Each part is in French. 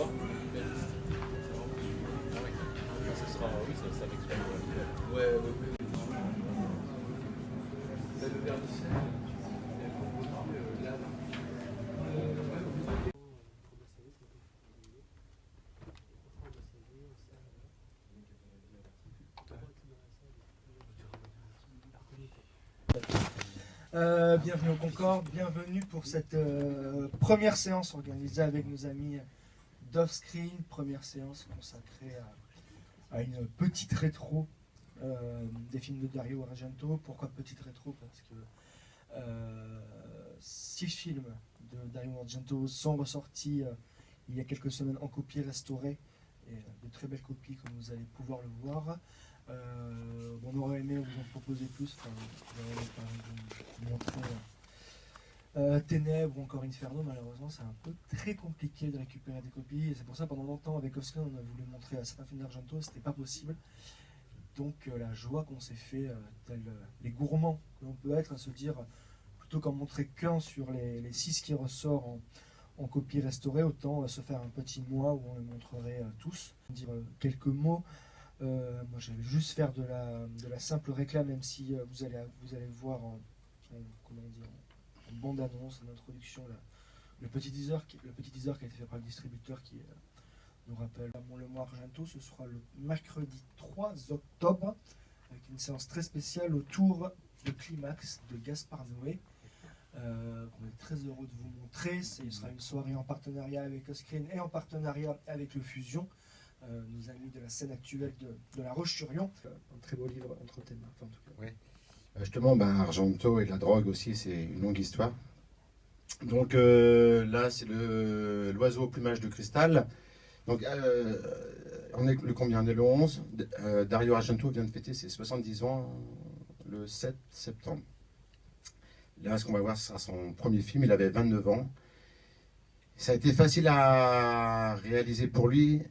soir. Ah oui. Ça sera, oui, ça m'explique. Ouais, ouais, ouais. Le vernissage, là. Bienvenue au Concorde, bienvenue pour cette première séance organisée avec nos amis d'Offscreen, première séance consacrée à une petite rétro des films de Dario Argento. Pourquoi petite rétro? Parce que 6 films de Dario Argento sont ressortis il y a quelques semaines en copie restaurée, et de très belles copies comme vous allez pouvoir le voir. On aurait aimé vous en proposer plus, vous montrer Ténèbres ou encore Inferno. Malheureusement c'est un peu très compliqué de récupérer des copies, et c'est pour ça pendant longtemps avec Offscreen on a voulu montrer certains films d'Argento, c'était pas possible. Donc la joie qu'on s'est fait, tel les gourmands que l'on peut être, à se dire plutôt qu'en montrer qu'un sur les 6 qui ressortent en copie restaurée, autant se faire un petit mois où on les montrerait tous. Dire quelques mots. Moi je vais juste faire de la simple réclame, même si vous allez voir comment dire, en bande-annonce, en introduction, le petit teaser qui a été fait par le distributeur qui nous rappelle le mois Argento. Ce sera le mercredi 3 octobre avec une séance très spéciale autour de Climax de Gaspard Noé. On est très heureux de vous montrer. Ce sera une soirée en partenariat avec Offscreen et en partenariat avec le Fusion, nos amis de la scène actuelle de La Roche-sur-Yon. Un très beau livre entre tes mains, enfin, en tout cas. Oui. Justement, Argento et la drogue aussi, c'est une longue histoire. Donc là, c'est l'oiseau au plumage de cristal. Donc, on est le combien? On est le 11. Dario Argento vient de fêter ses 70 ans le 7 septembre. Là, ce qu'on va voir, ce sera son premier film. Il avait 29 ans. Ça a été facile à réaliser pour lui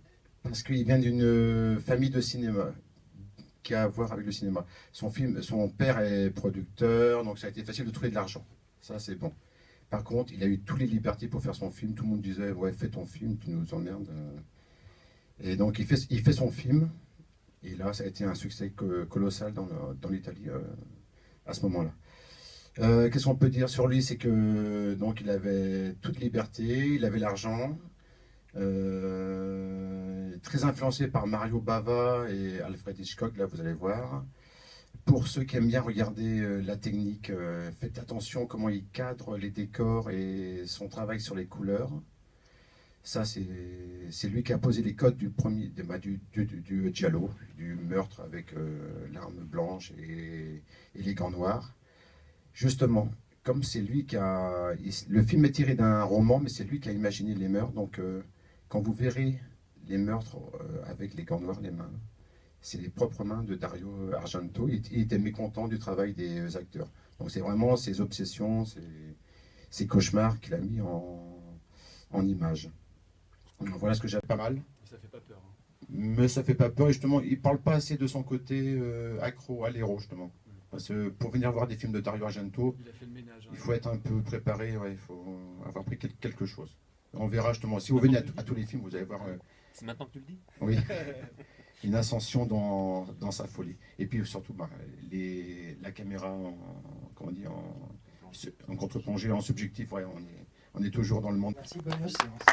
parce qu'il vient d'une famille de cinéma qui a à voir avec le cinéma. Son père est producteur, donc ça a été facile de trouver de l'argent. Ça, c'est bon. Par contre, il a eu toutes les libertés pour faire son film. Tout le monde disait, ouais, fais ton film, tu nous emmerdes. Et donc, il fait son film. Et là, ça a été un succès colossal dans l'Italie à ce moment-là. Qu'est-ce qu'on peut dire sur lui? C'est que donc il avait toute liberté, il avait l'argent, très influencé par Mario Bava et Alfred Hitchcock, là vous allez voir. Pour ceux qui aiment bien regarder la technique, faites attention comment il cadre les décors et son travail sur les couleurs. Ça, c'est lui qui a posé les codes du giallo, du meurtre avec l'arme blanche et les gants noirs. Justement, comme c'est lui qui a... Le film est tiré d'un roman, mais c'est lui qui a imaginé les meurtres. Donc, quand vous verrez les meurtres avec les gants noirs, les mains, c'est les propres mains de Dario Argento. Il était mécontent du travail des acteurs. Donc, c'est vraiment ses obsessions, ses cauchemars qu'il a mis en images. Donc, voilà ce que j'aime pas mal. Ça fait pas peur. Hein. Mais ça fait pas peur. Et justement, il parle pas assez de son côté accro à l'héros, justement. Parce que pour venir voir des films de Dario Argento, il a fait le ménage, hein. Il faut être un peu préparé, ouais, il faut avoir pris quelque chose. On verra justement, si vous venez à tous les films, vous allez voir C'est maintenant que tu le dis? oui, une ascension dans sa folie. Et puis surtout, la caméra comment dire, en contre-plongée, en subjectif, ouais, on est toujours dans le monde. Merci, bonne séance.